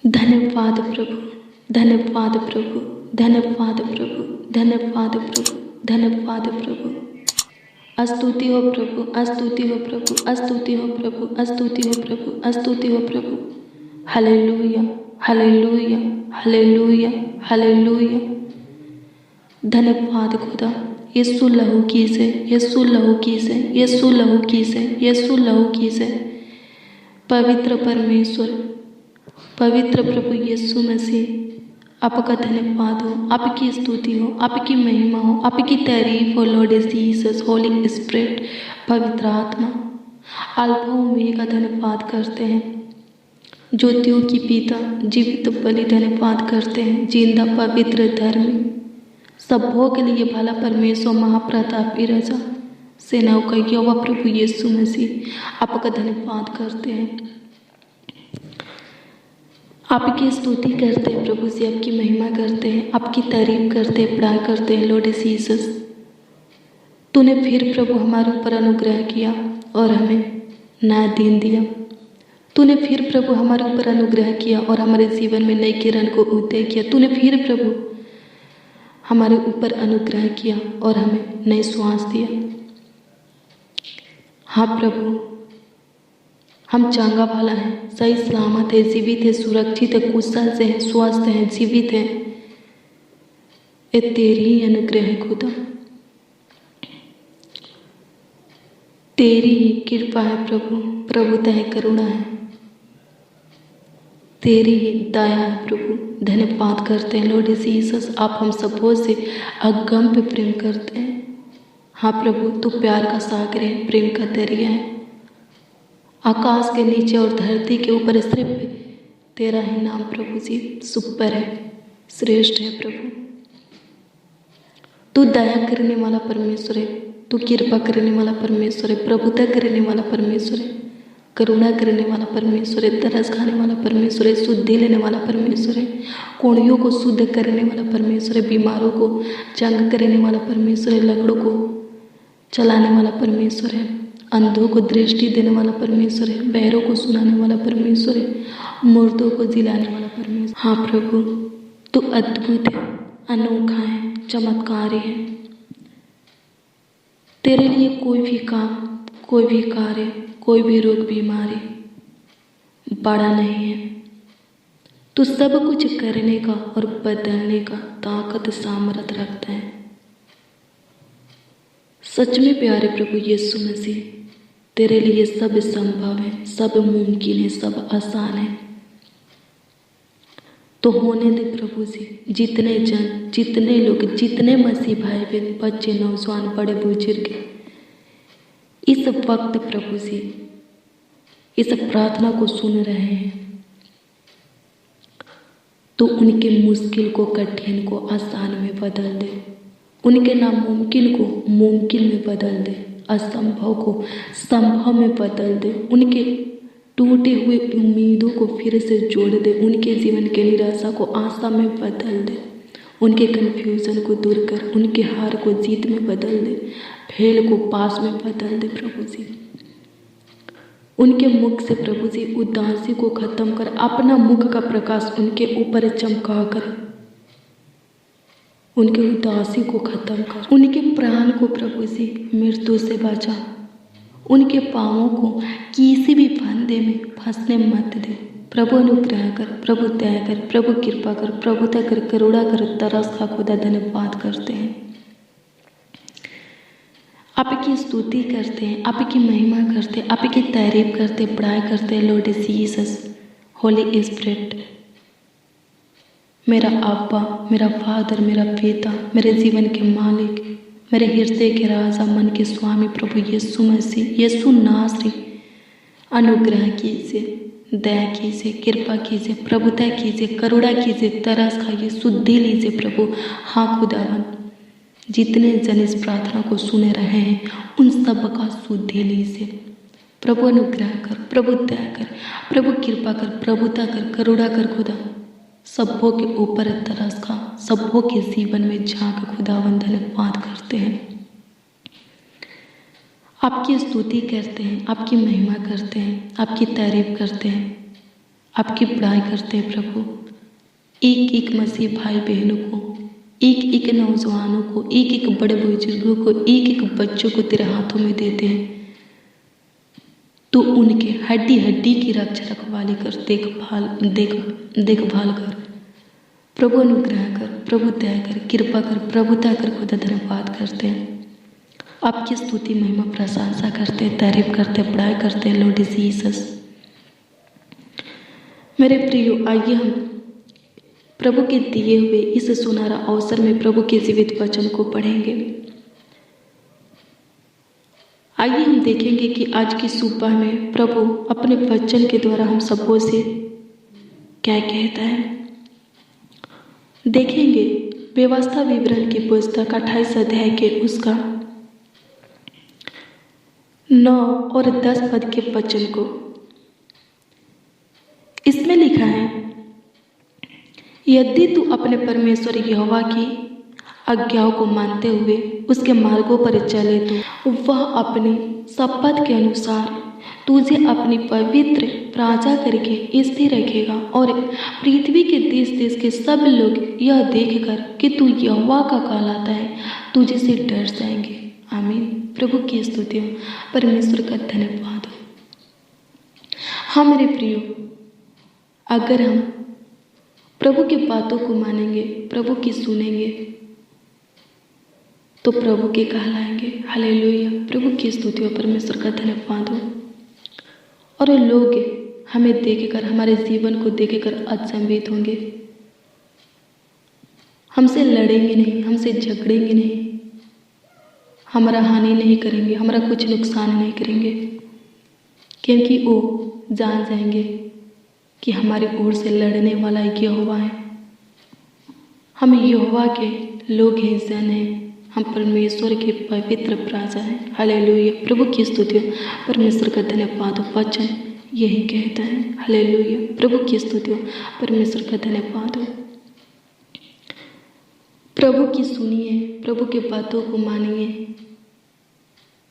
धन्यवाद प्रभु, धन्यवाद प्रभु, धन्यवाद प्रभु, धन्यवाद प्रभु, धन्यवाद प्रभु। स्तुति हो प्रभु, स्तुति हो प्रभु, स्तुति हो प्रभु, स्तुति हो प्रभु, स्तुति हो प्रभु। Hallelujah, hallelujah, hallelujah, hallelujah. धन्यवाद खुदा, यीशु लहू की से, यीशु लहू की से, यीशु लहू की से, यीशु लहू की से। पवित्र परमेश्वर, पवित्र प्रभु यीशु मसीह, आपका धन्यवाद हो, आपकी स्तुति हो, आपकी महिमा हो, आपकी तारीफ हो। लॉर्ड जीसस, होली स्पिरिट, पवित्र आत्मा, अल्फा ओमेगा धन्यवाद करते हैं। ज्योतियों की पिता, जीवित बलि धन्यवाद करते हैं। जिंदा पवित्र धर्म, सबों के लिए भला परमेश्वर, महाप्रतापी राजा, सेनाओं का यहोवा प्रभु यीशु मसीह, आपका धन्यवाद करते हैं। आपकी स्तुति करते हैं प्रभु जी, आपकी महिमा करते हैं, आपकी तारीफ करते हैं, बड़ाई करते हैं। लॉर्ड जीसस, तूने फिर प्रभु हमारे ऊपर अनुग्रह किया और हमें नया दिन दिया। तूने फिर प्रभु हमारे ऊपर अनुग्रह किया और हमारे जीवन में नई किरण को उदय किया। तूने फिर प्रभु हमारे ऊपर अनुग्रह किया और हमें नई श्वास दिया। हाँ प्रभु, हम चांगा वाला हैं, सही सलामत है, जीवित है, सुरक्षित है, कुशल से है, स्वस्थ है, जीवित है। ये तेरी ही अनुग्रह है खुदा, तेरी ही कृपा है प्रभु, प्रभुता है, करुणा है, तेरी ही दया है प्रभु। धन्यवाद करते हैं लॉर्ड जीसस, आप हम सबों से अगम पे प्रेम करते हैं। हाँ प्रभु, तू प्यार का सागर है, प्रेम का दरिया है। आकाश के नीचे और धरती के ऊपर सिर्फ तेरा ही नाम प्रभु जी सुपर है, श्रेष्ठ है प्रभु। तू दया करने वाला परमेश्वर है, तू कृपा करने वाला परमेश्वर है, प्रभुता करने वाला परमेश्वर है, करुणा करने वाला परमेश्वर है, तरस खाने वाला परमेश्वर है, शुद्धि लेने वाला परमेश्वर है, कोढ़ियों को शुद्ध करने वाला परमेश्वर है, बीमारों को चंग करने वाला परमेश्वर है, लंगड़ों को चलाने वाला परमेश्वर है, अंधों को दृष्टि देने वाला परमेश्वर है, बहरों को सुनाने वाला परमेश्वर है, मुर्दों को जिलाने वाला परमेश्वर। हाँ प्रभु, तू अद्भुत है, अनोखा है, चमत्कारी है। तेरे लिए कोई भी काम, कोई भी कार्य, कोई भी रोग बीमारी बड़ा नहीं है। तू सब कुछ करने का और बदलने का ताकत सामर्थ रखता है। सच में प्यारे प्रभु यीशु मसीह, तेरे लिए सब संभव है, सब मुमकिन है, सब आसान है। तो होने दे प्रभु जी, जितने जन, जितने लोग, जितने मसीह भाई बहन, बच्चे, नौजवान, बड़े बुजुर्ग इस वक्त प्रभु जी इस प्रार्थना को सुन रहे हैं, तो उनके मुश्किल को, कठिन को आसान में बदल दे, उनके नामुमकिन को मुमकिन में बदल दे, असंभव को संभव में बदल दे, उनके टूटे हुए उम्मीदों को फिर से जोड़ दे, उनके जीवन के निराशा को आशा में बदल दे, उनके कन्फ्यूजन को दूर कर, उनके हार को जीत में बदल दे, फेल को पास में बदल दे प्रभु जी। उनके मुख से प्रभु जी उदासी को खत्म कर, अपना मुख का प्रकाश उनके ऊपर चमका कर, उनके उदासी को खत्म कर, उनके प्राण को प्रभु जी मृत्यु से बचा, उनके पाँवों को किसी भी फंदे में फंसने मत दे। प्रभु अनुग्रह कर, प्रभु दया कर, प्रभु कृपा कर, प्रभुता कर, करुणा कर, तरस खा खुदा। धन्यवाद करते हैं, आपकी स्तुति करते हैं, आपकी महिमा करते हैं, आपकी तारीफ करते हैं, बड़ाई करते हैं। लॉर्ड जीसस, होली स्पिरिट, मेरा अब्बा, मेरा फादर, मेरा पिता, मेरे जीवन के मालिक, मेरे हृदय के राजा, मन के स्वामी प्रभु यीशु मसीह, यीशु नासरी, अनुग्रह कीजिए, दया कीजिए, कृपा कीजिए, प्रभुता कीजिए, करुणा कीजिए, तरस खाइए, शुद्धि लीजिए प्रभु। हाँ खुदावन, जितने जन इस प्रार्थना को सुन रहे हैं उन सब का शुद्धि लीजिए। प्रभु अनुग्रह कर, प्रभु दया कर, प्रभु कृपा कर, प्रभुता कर, करुणा कर खुदा। सबों के ऊपर तरस खा, सबों के जीवन में झांक खुदावन। धन्यवाद करते हैं, आपकी स्तुति करते हैं, आपकी महिमा करते हैं, आपकी तारीफ करते हैं। आपकी बड़ाई करते हैं प्रभु। एक एक मसीह भाई बहनों को, एक एक नौजवानों को, एक एक बड़े बुजुर्गों को, एक एक बच्चों को तेरे हाथों में देते हैं। तो उनके हड्डी हड्डी की रक्षा रखवाली कर, देखभाल कर प्रभु, अनुग्रह कर प्रभु, दया कर, कृपा कर, प्रभुता कर। खुदा धन्यवाद करते हैं, आपकी स्तुति महिमा प्रशंसा करते हैं, तारीफ करते हैं, बड़ाई करते हैं लॉर्ड जीसस। मेरे प्रियो, आइए हम प्रभु के दिए हुए इस सुनहरा अवसर में प्रभु के जीवित वचन को पढ़ेंगे। आइए हम देखेंगे कि आज की सुबह में प्रभु अपने वचन के द्वारा हम सबों से क्या कहता है। देखेंगे व्यवस्था विवरण की पुस्तक 28 अध्याय के उसका 9 और 10 पद के वचन को। इसमें लिखा है, यदि तू अपने परमेश्वर यहोवा की आज्ञाओं को मानते हुए उसके मार्गों पर चले तो वह अपनी शपथ के अनुसार तुझे अपनी पवित्र प्रजा करके स्थिर रखेगा, और पृथ्वी के देश देश के सब लोग यह देखकर कि तू यहोवा का कहलाता है तुझे से डर जाएंगे। आमीन। प्रभु की स्तुति हो, परमेश्वर का धन्यवाद हो। हाँ मेरे प्रियो, अगर हम प्रभु की बातों को मानेंगे, प्रभु की सुनेंगे, तो प्रभु के कहलाएंगे। हालेलुया। प्रभु की स्तुति हो, परमेश्वर का धन्यवाद हो। और लोग हमें देखकर, हमारे जीवन को देखकर अचंभित होंगे। हमसे लड़ेंगे नहीं, हमसे झगड़ेंगे नहीं, हमारा हानि नहीं करेंगे, हमारा कुछ नुकसान नहीं करेंगे, क्योंकि वो जान जाएंगे कि हमारी ओर से लड़ने वाला यहोवा है। हम यहोवा के लोग हैं, जन हैं, हम परमेश्वर के पवित्र प्रजा हैं। हालेलुया। प्रभु की स्तुति हो, परमेश्वर का धन्यवाद हो। वचन यही कहता है। हालेलुया। प्रभु की स्तुति हो, परमेश्वर का धन्यवाद हो। प्रभु की सुनिए, प्रभु के बातों को मानिए,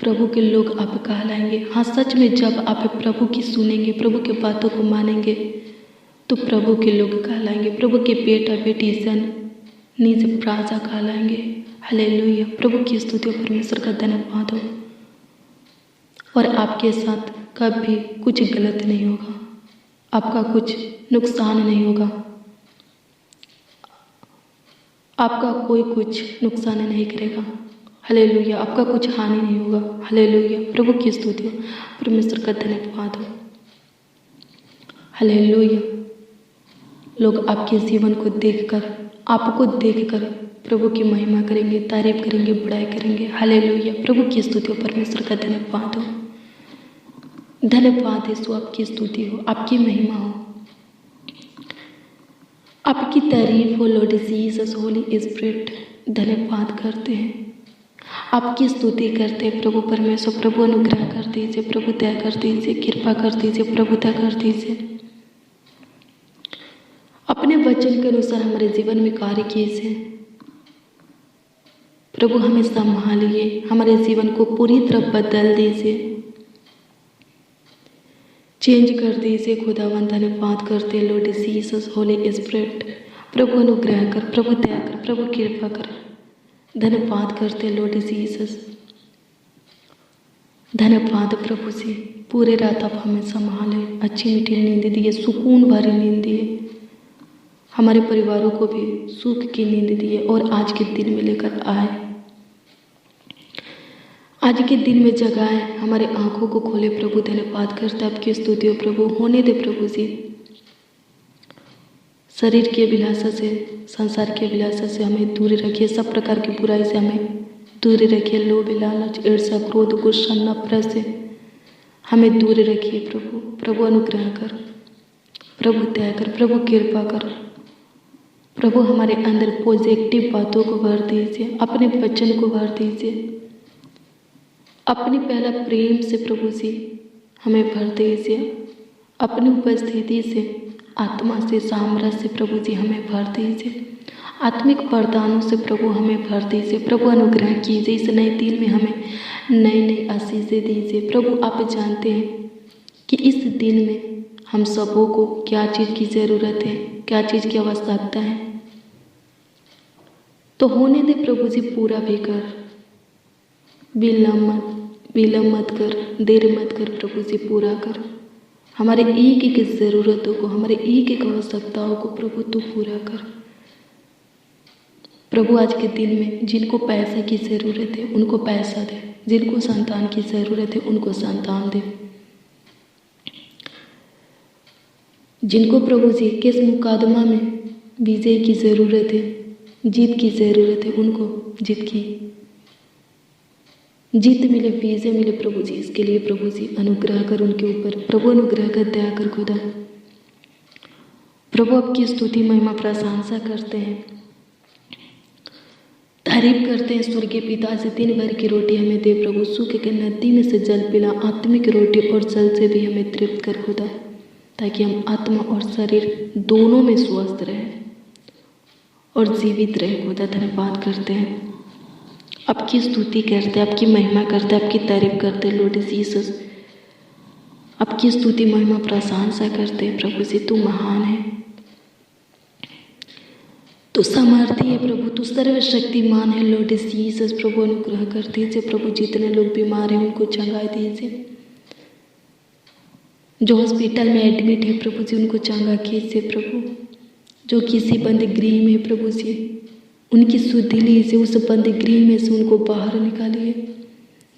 प्रभु के लोग आप कहलाएंगे। हाँ, सच में जब आप प्रभु की सुनेंगे, प्रभु के बातों को मानेंगे, तो प्रभु के लोग कहलाएंगे। प्रभु के बेटा बेटी जन निज प्रजा कहलाएंगे। हालेलुया। प्रभु की स्तुति हो, परमेश्वर का धन्यवाद हो। और आपके साथ कभी कुछ गलत नहीं होगा, आपका कुछ नुकसान नहीं होगा, आपका कोई कुछ नुकसान नहीं करेगा। हालेलुया। आपका कुछ हानि नहीं होगा। हालेलुया। प्रभु की स्तुति हो, परमेश्वर का धन्यवाद हो। हालेलुया। लोग आपके जीवन को देखकर, आपको देखकर प्रभु की महिमा करेंगे, तारीफ करेंगे, बड़ाई करेंगे। हालेलुया। प्रभु की स्तुति हो, परमेश्वर का धन्यवाद हो। धन्यवाद यीशु, आपकी स्तुति हो, आपकी महिमा हो, आपकी तारीफ हो लॉर्ड जीसस। होली स्पिरिट, धन्यवाद करते हैं, आपकी स्तुति करते हैं प्रभु परमेश्वर। प्रभु अनुग्रह कर दीजिए, प्रभु दया कर दीजिए, कृपा कर दीजिए, प्रभुता कर दीजिए। अपने वचन के अनुसार हमारे जीवन में कार्य कीजिए प्रभु। हमें संभालिए, हमारे जीवन को पूरी तरह बदल दीजिए, चेंज कर दीजिए। खुदावन धन्यवाद करते हैं लॉर्ड जीसस। होली स्पिरिट, प्रभु अनुग्रह कर, प्रभु दया कर, प्रभु कृपा कर। धन्यवाद करते हैं लॉर्ड जीसस। धन्यवाद प्रभु जी। पूरे रात आप हमें संभाले, अच्छी मीठी नींद दिए, सुकून भरी नींद दिए, हमारे परिवारों को भी सुख की नींद दिए, और आज के दिन में लेकर आए, आज के दिन में जगाए, हमारे आंखों को खोले प्रभु। धन्यवाद करते आपकी स्तुति हो प्रभु। होने दे प्रभु जी, शरीर की अभिलाषा से, संसार की अभिलाषा से हमें दूर रखिए, सब प्रकार की बुराई से हमें दूर रखिए। लोभ, लालच, ईर्ष्या, क्रोध, गुस्सा, नफरत से हमें दूर रखिए प्रभु। प्रभु अनुग्रह कर, प्रभु दया कर, प्रभु कृपा कर। प्रभु हमारे अंदर पॉजिटिव बातों को भर दीजिए, अपने वचन को भर दीजिए, अपनी पहला प्रेम से प्रभु जी हमें भर दीजिए, अपनी उपस्थिति से, आत्मा से, सामर्थ्य से प्रभु जी हमें भर दीजिए, आत्मिक वरदानों से प्रभु हमें भर दीजिए। प्रभु अनुग्रह कीजिए, इस नए दिन में हमें नई नई आशीषें दीजिए। प्रभु आप जानते हैं कि इस दिन में हम सबों को क्या चीज़ की ज़रूरत है, क्या चीज़ की आवश्यकता है, तो होने दे प्रभु जी, पूरा भी कर। विलम्ब मत कर, देर मत कर प्रभु जी, पूरा कर। हमारे एक एक ज़रूरतों को, हमारे एक एक आवश्यकताओं को प्रभु तू पूरा कर। प्रभु आज के दिन में जिनको पैसे की ज़रूरत है उनको पैसा दे, जिनको संतान की ज़रूरत है उनको संतान दे, जिनको प्रभु जी किस मुकदमा में विजय की ज़रूरत है, जीत की ज़रूरत है, उनको जीत मिले, विजय मिले प्रभु जी। इसके लिए प्रभु जी अनुग्रह कर उनके ऊपर, प्रभु अनुग्रह कर, दया कर खुदा। प्रभु आपकी स्तुति महिमा प्रशंसा करते हैं, तारीफ करते हैं स्वर्गीय पिता से। दिन भर की रोटी हमें दे प्रभु, सूखे के नदी में से जल पिला, आत्मिक रोटी और जल से भी हमें तृप्त कर खुदा, ताकि हम आत्मा और शरीर दोनों में स्वस्थ रहें और जीवित रहें खुदा। धन्यवाद करते हैं, आपकी स्तुति करते हैं, आपकी महिमा करते हैं, आपकी तारीफ करते हैं लॉर्ड जीसस। आपकी स्तुति महिमा प्रशंसा करते हैं प्रभु जी। तू महान है, तू सामर्थी है प्रभु, तू सर्वशक्तिमान है लॉर्ड जीसस। प्रभु अनुग्रह कर दीजिए प्रभु, जितने लोग बीमार हैं उनको चंगाई दीजिए, जो हॉस्पिटल में एडमिट है प्रभु जी उनको चंगा कीजिए प्रभु, जो किसी बंद गृह में प्रभु जी उनकी शुद्धि लीजिए, उस बंद गृह में से उनको बाहर निकालिए,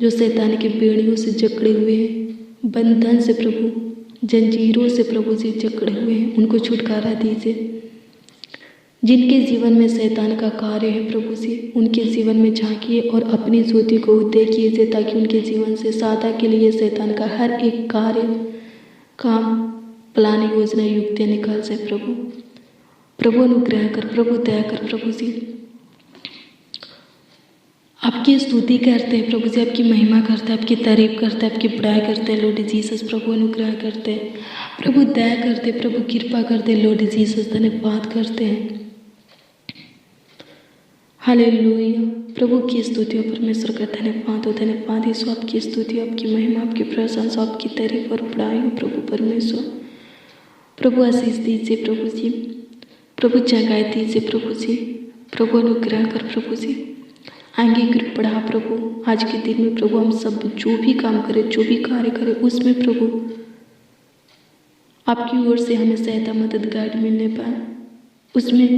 जो शैतान की बेड़ियों से जकड़े हुए हैं, बंधन से प्रभु, जंजीरों से प्रभु जी जकड़े हुए हैं, उनको छुटकारा दीजिए। जिनके जीवन में शैतान का कार्य है प्रभु जी, उनके जीवन में झांकिए और अपनी ज्योति को उदय कीजिए, ताकि उनके जीवन से सादा के लिए शैतान का हर एक कार्य, काम, प्लान, योजना, युक्तियाँ निकल जाए प्रभु। प्रभु अनुग्रह कर, प्रभु दया कर प्रभु जी। आपकी स्तुति करते हैं प्रभु जी, आपकी महिमा करते हैं, आपकी तारीफ करते हैं, आपकी बड़ाई करते हैं लॉर्ड जीसस। प्रभु अनुग्रह करते हैं, प्रभु दया करते, प्रभु कृपा करते लॉर्ड जीसस। धन्यवाद करते हैं, हालेलुया। प्रभु की स्तुति और परमेश्वर का धन्यवाद हो, धन्यवाद यीशु। आपकी स्तुति, आपकी महिमा, आपकी प्रशंसा, आपकी तारीफ और बड़ाई हो प्रभु परमेश्वर। प्रभु आशीष दीजिए प्रभु जी, प्रभु जगाए दीजिए प्रभु जी, प्रभु अनुग्रह कर प्रभु जी। आगे बढ़ा प्रभु, आज के दिन में प्रभु हम सब जो भी काम करें, जो भी कार्य करें, उसमें प्रभु आपकी ओर से हमें सहायता, मदद, गाइड मिलने पाए, उसमें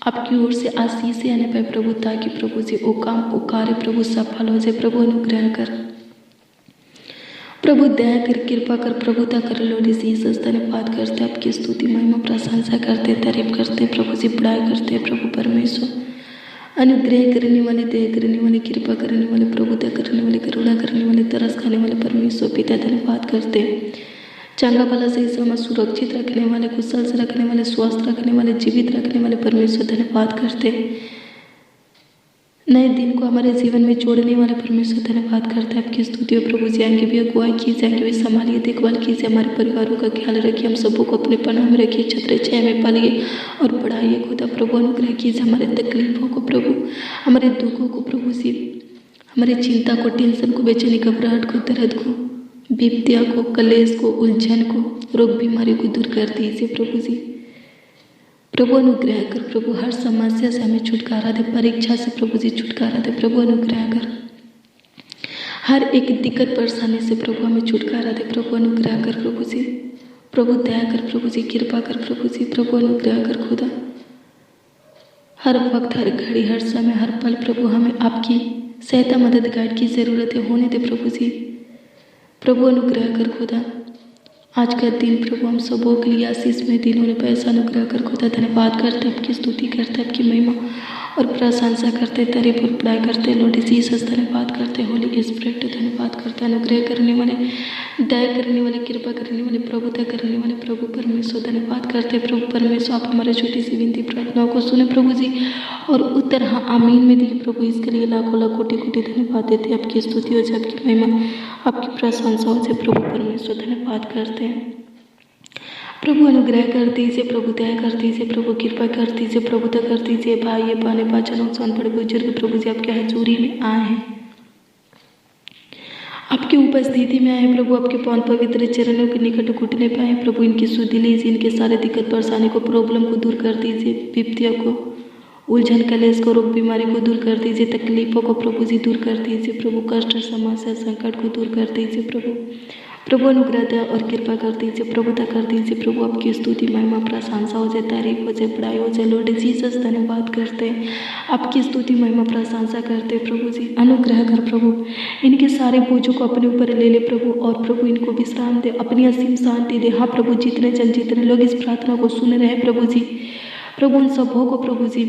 आपकी ओर से आशीष आने पाए प्रभु, ताकि प्रभु जी वो काम, वो कार्य प्रभु सफल हो जाए। प्रभु अनुग्रह कर, प्रभु दया कर, कृपा कर, प्रभुता कर लॉर्ड जीसस। धन्यवाद करते हैं, आपकी स्तुति महिमा प्रशंसा करते, तारीफ करते प्रभु जी, बड़ाई करते हैं प्रभु परमेश्वर। अनुग्रह करने वाले, दया करने वाले, कृपा करने वाले, प्रभुता करने वाले, करुणा करने वाले, तरस खाने वाले परमेश्वर पिता धन्यवाद करते हैं। चंगा भला सही समय सुरक्षित रखने वाले, कुशल से रखने वाले, स्वस्थ रखने वाले, जीवित रखने वाले परमेश्वर धन्यवाद करते हैं। नए दिन को हमारे जीवन में जोड़ने वाले परमेश्वर धन्यवाद करते हैं, आपकी स्तुति और प्रभु जी। आगे भी अगुवाई कीजिए, आगे भी संभालिए, देखभाल कीजिए, हमारे परिवारों का ख्याल रखिए, हम सबों को अपने पनाह में रखिए, छत्र छाया में पालिए और बढ़ाइए खुदा। प्रभु अनुग्रह कीजिए, हमारे तकलीफों को प्रभु, हमारे दुखों को प्रभु जी, हमारी चिंता को, टेंशन को, बेचैनी, घबराहट को, दर्द को, विपत्तियों को, कलेश को, उलझन को, रोग बीमारी को दूर कर दीजिए प्रभु जी। प्रभु अनुग्रह कर प्रभु, हर समस्या से हमें छुटकारा दे, परीक्षा से प्रभु जी छुटकारा दे। प्रभु अनुग्रह कर, हर एक दिक्कत परेशानी से प्रभु हमें छुटकारा दे। प्रभु अनुग्रह कर प्रभु जी, प्रभु दया कर प्रभु जी, कृपा कर प्रभु जी। प्रभु अनुग्रह कर खुदा, हर वक्त, हर घड़ी, हर समय, हर पल प्रभु हमें आपकी सहायता, मदद, गाइड की ज़रूरत है, होने दे प्रभु जी। प्रभु अनुग्रह कर खुदा, आज का दिन प्रभु हम सबों के लिए आशीष में दिन होने पर ऐसा अनुग्रह कर खुदा। धन्यवाद करते, आपकी स्तुति करते, आपकी महिमा और प्रशंसा करते, तारीफ और बड़ाई करते लॉर्ड जीसस। धन्यवाद करते होली स्पिरिट, धन्यवाद करते अनुग्रह करने वाले, दया करने वाले, कृपा करने वाले, प्रभुता करने वाले प्रभु परमेश्वर। धन्यवाद करते प्रभु परमेश्वर, आप हमारे छोटी सी विनती प्रार्थनाओं को सुने प्रभु जी और उत्तर हाँ आमीन में दिए प्रभु। इसके लिए लाखों लाख कोटि कोटि धन्यवाद देते, आपकी स्तुति हो जाए, आपकी महिमा, आपकी प्रशंसा हो जाए प्रभु परमेश्वर। धन्यवाद करते हैं प्रभु, अनुग्रह कर दीजिए प्रभु, दया कर दीजिए प्रभु, कृपा कर दीजिए, प्रभुता कर दीजिए। भाई पाने पाचन नुकसान बड़े बुजुर्ग प्रभु जी आपके हजूरी में आए हैं, आपकी उपस्थिति में आए प्रभु, आपके पावन पवित्र चरणों के निकट घुटने पे आए प्रभु। इनकी सुधि लीजिए, इनके सारे दिक्कत परेशानी को, प्रॉब्लम को दूर कर दीजिए, विपत्तियों को, उलझन कलेश को, रोग बीमारी को दूर कर दीजिए, तकलीफों को प्रभु जी दूर कर दीजिए प्रभु। कष्ट समस्या संकट को दूर कर दीजिए प्रभु। प्रभु अनुग्रह दया और कृपा कर दीजिए, प्रभुता कर दीजिए प्रभु। आपकी स्तुति महिमा प्रशंसा हो जाए, तारीफ हो जाए, बड़ाई हो जाए। लॉर्ड जीसस धन्यवाद करते हैं, आपकी स्तुति महिमा प्रशंसा करते हैं प्रभु जी। अनुग्रह कर प्रभु, इनके सारे बोझों को अपने ऊपर ले ले प्रभु, और प्रभु इनको विश्राम दे, अपनी असीम शांति दे। हाँ प्रभु, जितने लोग इस प्रार्थना को सुन रहे हैं प्रभु जी, प्रभु उन सबों को प्रभु जी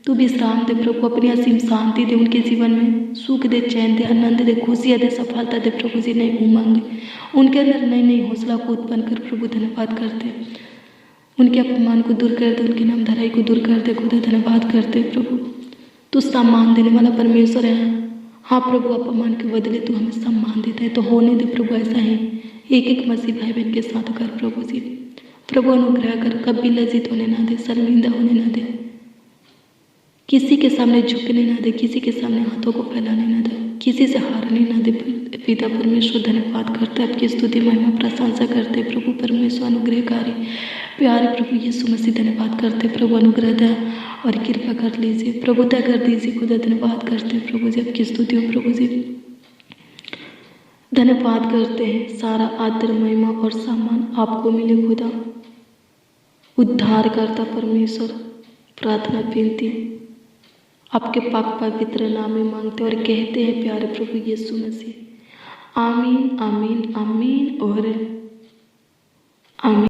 तू विश्राम दे प्रभु, अपनी असीम शांति दे, उनके जीवन में सुख दे, चैन दे, आनंद दे, खुशियाँ दे, सफलता दे प्रभु जी। नई उमंग उनके अंदर नई नई हौसला को उत्पन्न कर प्रभु। धन्यवाद करते, उनके अपमान को दूर कर दे, उनके नाम धराई को दूर कर दे खुदा। धन्यवाद करते प्रभु, तू सम्मान देने वाला परमेश्वर है। हाँ प्रभु, अपमान के बदले तू हमें सम्मान देता है, तो होने दे प्रभु ऐसा ही एक एक मसीह भाई बहन के साथ कर प्रभु जी। प्रभु अनुग्रह कर, कभी लज्जित होने ना दे, शर्मिंदा होने ना दे, किसी के सामने झुकने ना दे, किसी के सामने हाथों को फैलाने ना दे, किसी से हारने ना दे। पिता परमेश्वर धन्यवाद करते हैं, आपकी स्तुति महिमा प्रशंसा करते हैं प्रभु। परमेश्वर अनुग्रहकारी प्यारे प्रभु यीशु मसीह धन्यवाद करते हैं प्रभु। अनुग्रह दया और कृपा कर लीजिए, प्रभुता कर दीजिए खुदा। धन्यवाद करते हैं प्रभु जी, आपकी स्तुति हो प्रभु जी। धन्यवाद करते हैं, सारा आदर महिमा और सम्मान आपको मिले खुदा। उद्धार करता परमेश्वर, प्रार्थना विनती आपके पाक पवित्र नाम में मांगते और कहते हैं प्यारे प्रभु यीशु मसीह, आमीन आमीन आमीन और आमीन।